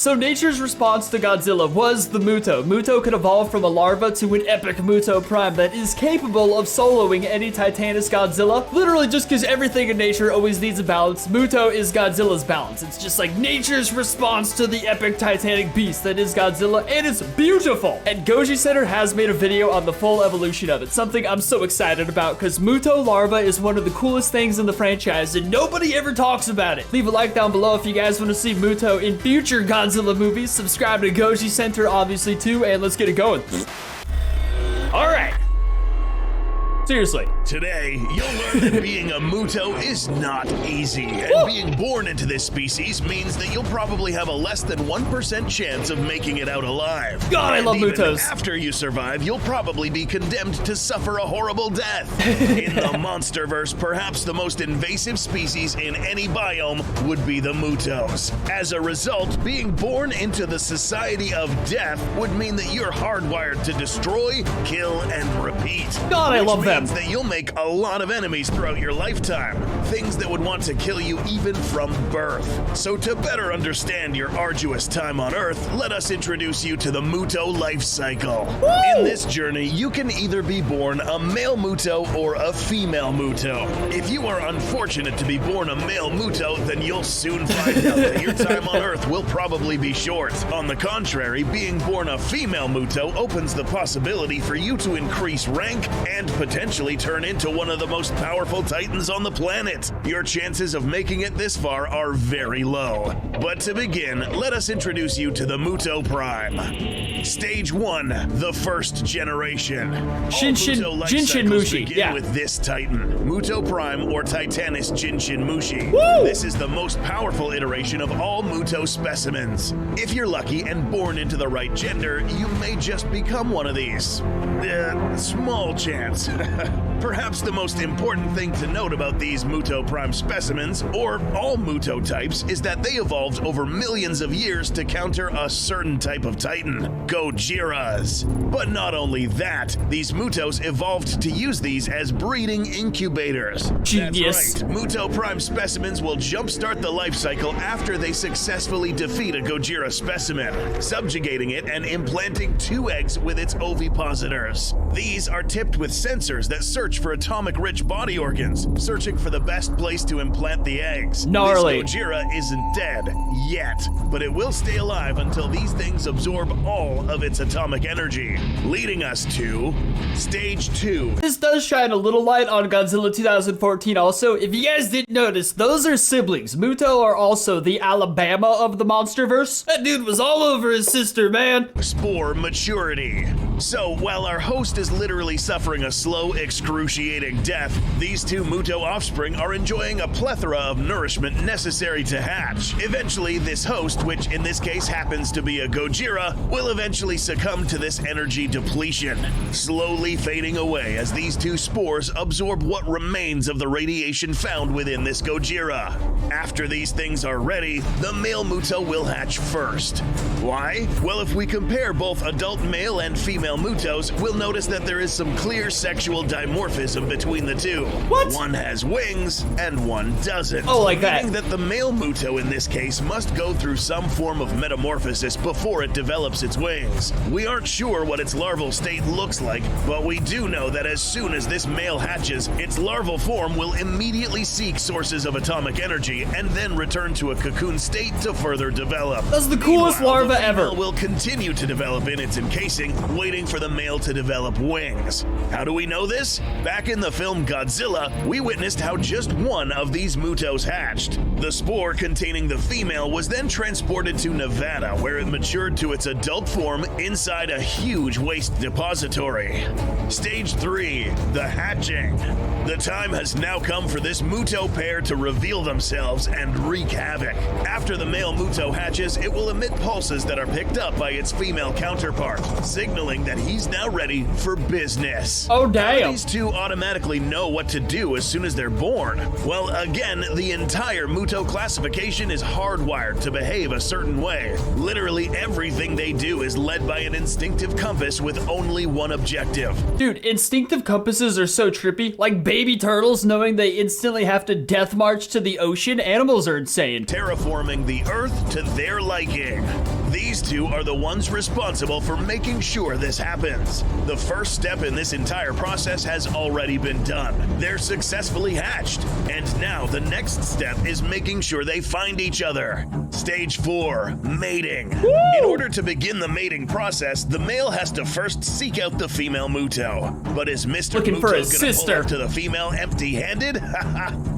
So nature's response to Godzilla was the Muto. Muto could evolve from a larva to an epic Muto Prime that is capable of soloing any Titanus Godzilla. Literally just because everything in nature always needs a balance, Muto is Godzilla's balance. It's just like nature's response to the epic titanic beast that is Godzilla, and it's beautiful. And gojicenter has made a video on the full evolution of it, something I'm so excited about because Muto larva is one of the coolest things in the franchise and nobody ever talks about it. Leave a like down below if you guys want to see Muto in future Godzilla movies. Subscribe to gojicenter obviously too, and let's get it going. All right. Seriously. Today, you'll learn that being a Muto is not easy, and being born into this species means that you'll probably have a less than 1% chance of making it out alive. God, I love even Mutos. After you survive, you'll probably be condemned to suffer a horrible death. In the Monsterverse, perhaps the most invasive species in any biome would be the Mutos. As a result, being born into the society of death would mean that you're hardwired to destroy, kill, and repeat. God, I love them. That you'll make a lot of enemies throughout your lifetime, things that would want to kill you even from birth. So to better understand your arduous time on Earth, let us introduce you to the Muto life cycle. Woo! In this journey, you can either be born a male Muto or a female Muto. If you are unfortunate to be born a male Muto, then you'll soon find out that your time on Earth will probably be short. On the contrary, being born a female Muto opens the possibility for you to increase rank and potentially turn into one of the most powerful titans on the planet. Your chances of making it this far are very low. But to begin, let us introduce you to the Muto Prime. Stage 1, the first generation. Jinshin Mushi, begin yeah. with this titan, Muto Prime or Titanus Jinshin Mushi. Woo! This is the most powerful iteration of all Muto specimens. If you're lucky and born into the right gender, you may just become one of these. Small chance. Perhaps the most important thing to note about these Muto Prime specimens, or all Muto types, is that they evolved over millions of years to counter a certain type of titan, Gojirras. But not only that, these Mutos evolved to use these as breeding incubators. Genius. That's right, Muto Prime specimens will jumpstart the life cycle after they successfully defeat a Gojira specimen, subjugating it and implanting 2 eggs with its ovipositors. These are tipped with sensors that search for atomic-rich body organs, searching for the best place to implant the eggs. Gnarly. This Gojira isn't dead yet, but it will stay alive until these things absorb all of its atomic energy, leading us to Stage 2. This does shine a little light on Godzilla 2014 also. If you guys didn't notice, those are siblings. Muto are also the Alabama of the Monsterverse. That dude was all over his sister, man. Spore maturity. So, while our host is literally suffering a slow, excruciating death, these 2 Muto offspring are enjoying a plethora of nourishment necessary to hatch. Eventually, this host, which in this case happens to be a Gojira, will eventually succumb to this energy depletion, slowly fading away as these 2 spores absorb what remains of the radiation found within this Gojira. After these things are ready, the male Muto will hatch first. Why? Well, if we compare both adult male and female Mutos, we'll notice that there is some clear sexual dimorphism between the 2. What? One has wings and one doesn't. Oh, like that. Meaning that the male Muto in this case must go through some form of metamorphosis before it develops its wings. We aren't sure what its larval state looks like, but we do know that as soon as this male hatches, its larval form will immediately seek sources of atomic energy and then return to a cocoon state to further develop. That's the coolest Meanwhile, larva the female ever. will continue to develop in its encasing, waiting for the male to develop wings. How do we know this? Back in the film Godzilla, we witnessed how just one of these Mutos hatched. The spore containing the female was then transported to Nevada, where it matured to its adult form inside a huge waste depository. Stage 3, the hatching. The time has now come for this Muto pair to reveal themselves and wreak havoc. After the male Muto hatches, it will emit pulses that are picked up by its female counterpart, signaling that he's now ready for business. Oh, damn. These two automatically know what to do as soon as they're born. Well, again, the entire Muto classification is hardwired to behave a certain way. Literally everything they do is led by an instinctive compass with only one objective. Dude, instinctive compasses are so trippy. Like baby turtles knowing they instantly have to death march to the ocean. Animals are insane. Terraforming the Earth to their liking. These two are the ones responsible for making sure this happens. The first step in this entire process has already been done. They're successfully hatched, and now the next step is making sure they find each other. Stage 4, mating. In order to begin the mating process, the male has to first seek out the female Muto. But is Mr. Looking for Muto his gonna sister. pull up to the female empty-handed?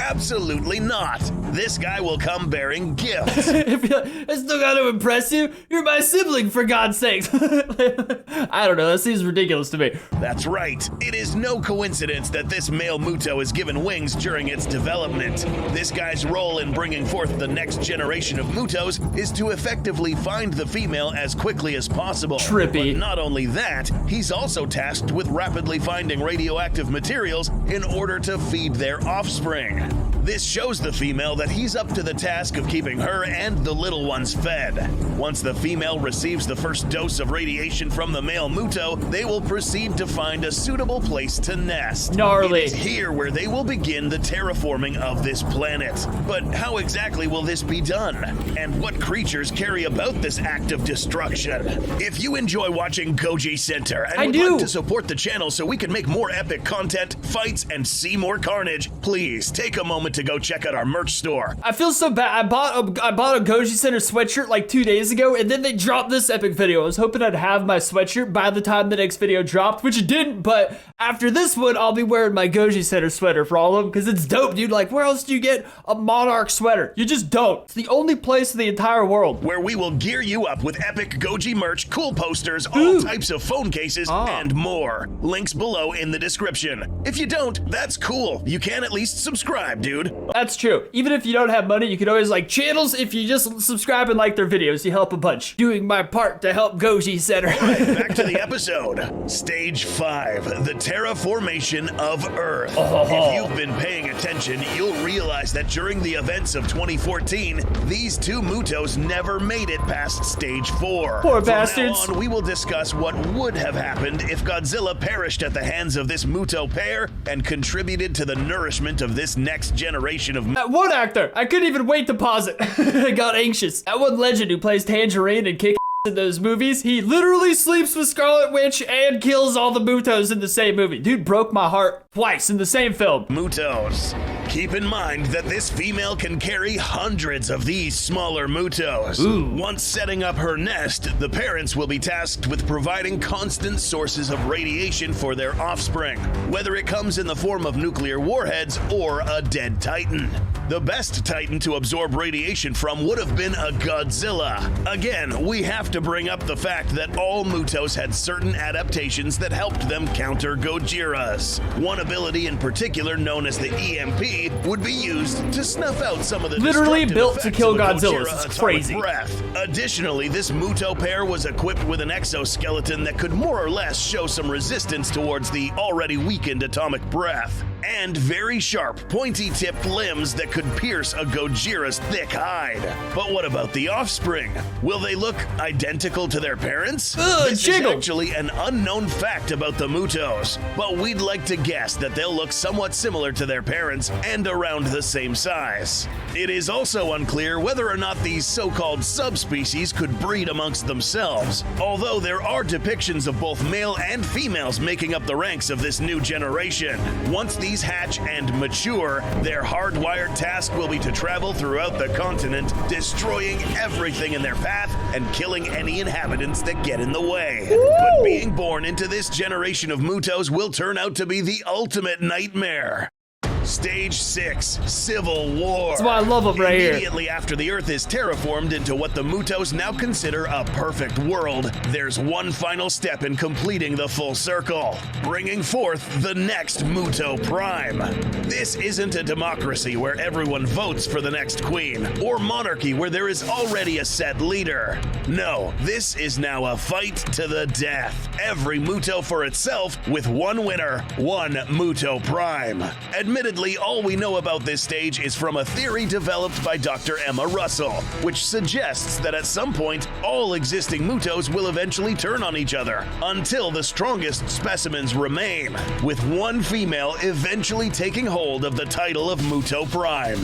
Absolutely not. This guy will come bearing gifts. I still got to impress you. You're my sibling, for God's sakes. I don't know. That seems ridiculous to me. That's right. It is no coincidence that this male Muto is given wings during its development. This guy's role in bringing forth the next generation of Mutos is to effectively find the female as quickly as possible. Trippy. But not only that, he's also tasked with rapidly finding radioactive materials in order to feed their offspring. This shows the female that he's up to the task of keeping her and the little ones fed. Once the female receives the first dose of radiation from the male Muto, they will proceed to find a suitable place to nest. Gnarly. It is here where they will begin the terraforming of this planet. But how exactly will this be done? And what creatures carry about this act of destruction? If you enjoy watching GODZILLA and would like to support the channel so we can make more epic content, fights, and see more carnage, please take a moment to go check out our merch store. I feel so bad. I bought a gojicenter sweatshirt like 2 days ago, and then they dropped this epic video. I was hoping I'd have my sweatshirt by the time the next video dropped, which it didn't, but after this one, I'll be wearing my gojicenter sweater for all of them, because it's dope, dude. Like, where else do you get a Monarch sweater? You just don't. It's the only place in the entire world. Where we will gear you up with epic Goji merch, cool posters, all types of phone cases, and more. Links below in the description. If you don't, that's cool. You can at least subscribe, dude. That's true. Even if you don't have money, you can always like channels. If you just subscribe and like their videos, you help a bunch. Doing my part to help gojicenter. Back to the episode. Stage 5, the terraformation of Earth. If you've been paying attention, you'll realize that during the events of 2014, these two Mutos never made it past stage 4. Poor bastards. From now on, we will discuss what would have happened if Godzilla perished at the hands of this Muto pair and contributed to the nourishment of this next generation of That one actor, I couldn't even wait to pause it. I got anxious. That one legend who plays Tangerine and kick in those movies, he literally sleeps with Scarlet Witch and kills all the Mutos in the same movie. Dude broke my heart twice in the same film. Mutos. Keep in mind that this female can carry hundreds of these smaller Mutos. Once setting up her nest, the parents will be tasked with providing constant sources of radiation for their offspring, whether it comes in the form of nuclear warheads or a dead Titan. The best Titan to absorb radiation from would have been a Godzilla. Again, we have to bring up the fact that all Mutos had certain adaptations that helped them counter Gojiras. One ability in particular, known as the EMP, would be used to snuff out some of the literally built to effects kill of a Godzilla. Gojira It's atomic crazy. breath. Additionally, this Muto pair was equipped with an exoskeleton that could more or less show some resistance towards the already weakened atomic breath, and very sharp, pointy-tipped limbs that could pierce a Gojira's thick hide. But what about the offspring? Will they look identical to their parents? This jiggle. is actually an unknown fact about the Mutos, but we'd like to guess that they'll look somewhat similar to their parents and around the same size. It is also unclear whether or not these so-called subspecies could breed amongst themselves, although there are depictions of both male and females making up the ranks of this new generation. Once these hatch and mature, their hardwired task will be to travel throughout the continent, destroying everything in their path and killing any inhabitants that get in the way. But being born into this generation of Mutos will turn out to be the ultimate nightmare. Stage 6, Civil War. That's why I love them right here. Immediately after the Earth is terraformed into what the Mutos now consider a perfect world, there's one final step in completing the full circle, bringing forth the next Muto Prime. This isn't a democracy where everyone votes for the next queen, or monarchy where there is already a set leader. No, this is now a fight to the death. Every Muto for itself, with one winner, one Muto Prime. Admittedly, all we know about this stage is from a theory developed by Dr. Emma Russell, which suggests that at some point, all existing Mutos will eventually turn on each other, until the strongest specimens remain, with one female eventually taking hold of the title of Muto Prime.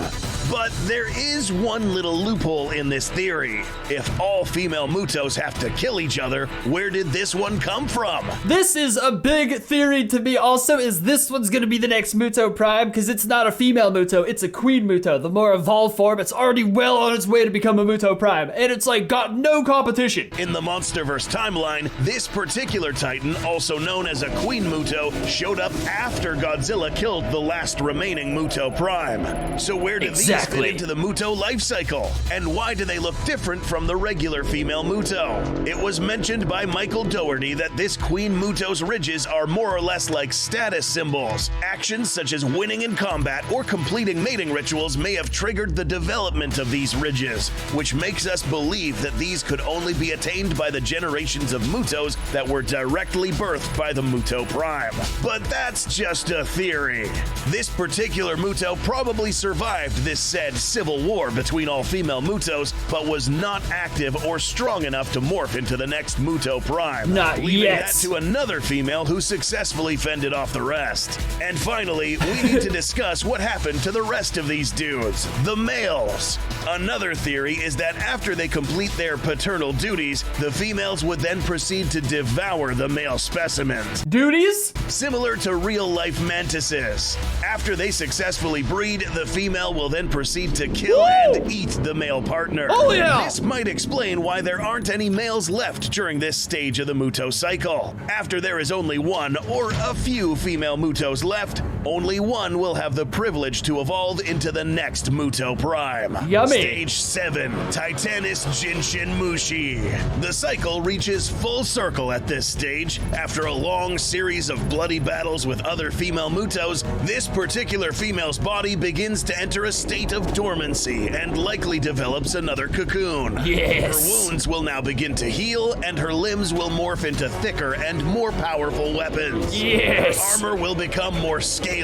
But there is one little loophole in this theory. If all female Mutos have to kill each other, where did this one come from? This is a big theory to me also, is this one's gonna be the next Muto Prime, because it's not a female Muto, it's a queen Muto, the more evolved form. It's already well on its way to become a Muto Prime, and it's like got no competition. In the Monsterverse timeline, this particular Titan, also known as a queen Muto, showed up after Godzilla killed the last remaining Muto Prime. So where did these fit into the Muto life cycle? And why do they look different from the regular female Muto? It was mentioned by Michael Doherty that this Queen Muto's ridges are more or less like status symbols. Actions such as winning in combat or completing mating rituals may have triggered the development of these ridges, which makes us believe that these could only be attained by the generations of Mutos that were directly birthed by the Muto Prime. But that's just a theory. This particular Muto probably survived this said civil war between all female Mutos, but was not active or strong enough to morph into the next Muto Prime. Not leaving yet. that to another female who successfully fended off the rest. And finally, we need to discuss what happened to the rest of these dudes, the males. Another theory is that after they complete their paternal duties, the females would then proceed to devour the male specimens. Duties? Similar to real-life mantises. After they successfully breed, the female will then proceed to kill and eat the male partner. Oh yeah! This might explain why there aren't any males left during this stage of the Muto cycle. After there is only one or a few female Mutos left, only one will have the privilege to evolve into the next Muto Prime. Yummy. Stage 7, Titanus Jinshin Mushi. The cycle reaches full circle at this stage. After a long series of bloody battles with other female Mutos, this particular female's body begins to enter a state of dormancy and likely develops another cocoon. Yes. Her wounds will now begin to heal and her limbs will morph into thicker and more powerful weapons. Yes. Her armor will become more scaly.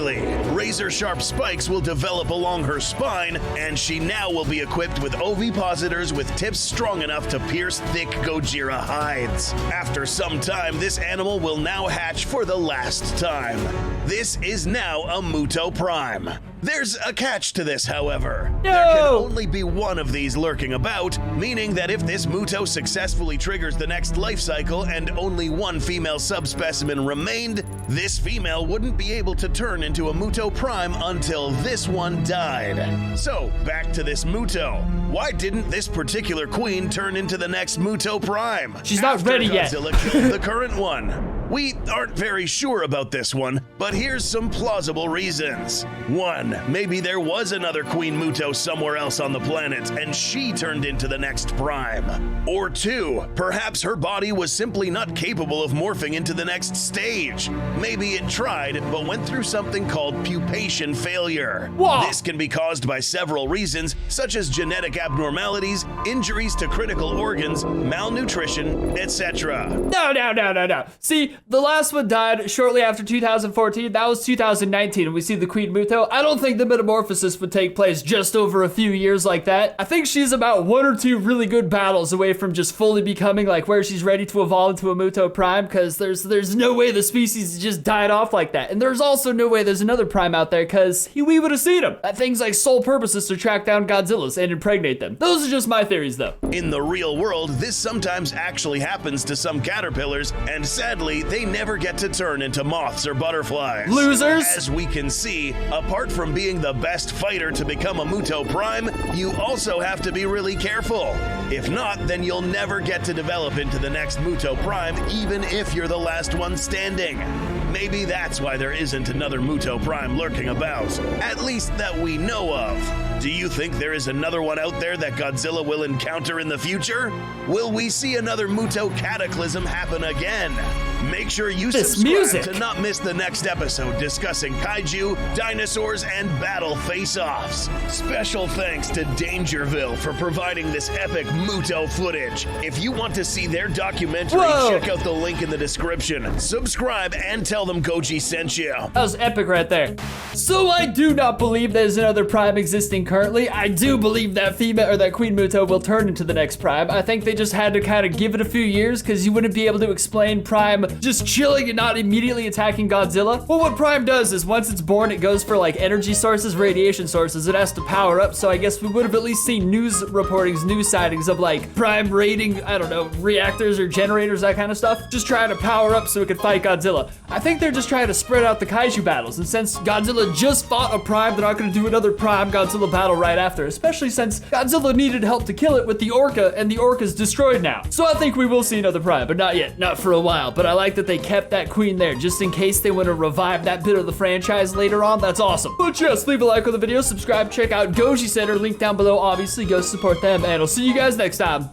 Razor-sharp spikes will develop along her spine, and she now will be equipped with ovipositors with tips strong enough to pierce thick Gojira hides. After some time, this animal will now hatch for the last time. This is now a Muto Prime. There's a catch to this, however. No! There can only be one of these lurking about, meaning that if this Muto successfully triggers the next life cycle and only one female subspecimen remained, this female wouldn't be able to turn into a Muto Prime until this one died. So, back to this Muto. Why didn't this particular queen turn into the next Muto Prime? She's not ready yet. Godzilla killed the current one. We aren't very sure about this one, but here's some plausible reasons. 1, maybe there was another Queen Muto somewhere else on the planet, and she turned into the next Prime. Or 2, perhaps her body was simply not capable of morphing into the next stage. Maybe it tried, but went through something called pupation failure. Whoa. This can be caused by several reasons, such as genetic abnormalities, injuries to critical organs, malnutrition, etc. No. See, the last one died shortly after 2014. That was 2019, and we see the Queen Muto. I don't think the metamorphosis would take place just over a few years like that. I think she's about 1 or 2 really good battles away from just fully becoming like where she's ready to evolve into a Muto Prime, because there's no way the species just died off like that. And there's also no way there's another Prime out there, because we would have seen him. That thing's like sole purpose is to track down Godzillas and impregnate them. Those are just my theories, though. In the real world, this sometimes actually happens to some caterpillars, and sadly, they never get to turn into moths or butterflies. Losers! As we can see, apart from being the best fighter to become a Muto Prime, you also have to be really careful. If not, then you'll never get to develop into the next Muto Prime, even if you're the last one standing. Maybe that's why there isn't another Muto Prime lurking about, at least that we know of. Do you think there is another one out there that Godzilla will encounter in the future? Will we see another Muto cataclysm happen again? Make sure you subscribe to not miss the next episode discussing kaiju, dinosaurs, and battle face-offs. Special thanks to Dangerville for providing this epic Muto footage. If you want to see their documentary, check out the link in the description. Subscribe and tell them Goji sent you. That was epic right there. So I do not believe there's another Prime existing currently. I do believe that female or that Queen Muto will turn into the next Prime. I think they just had to kind of give it a few years because you wouldn't be able to explain Prime just chilling and not immediately attacking Godzilla. Well, what Prime does is once it's born, it goes for like energy sources, radiation sources. It has to power up. So I guess we would have at least seen news reportings, news sightings of like Prime raiding, I don't know, reactors or generators, that kind of stuff. Just trying to power up so it could fight Godzilla. I think they're just trying to spread out the kaiju battles. And since Godzilla just fought a Prime, they're not going to do another Prime Godzilla battle right after, especially since Godzilla needed help to kill it with the Orca, and the Orca's destroyed now. So I think we will see another Prime, but not yet, not for a while. But I like that they kept that queen there just in case they want to revive that bit of the franchise later on. That's awesome. But yes, leave a like on the video, subscribe, check out Goji Center, link down below. Obviously, go support them, and I'll see you guys next time.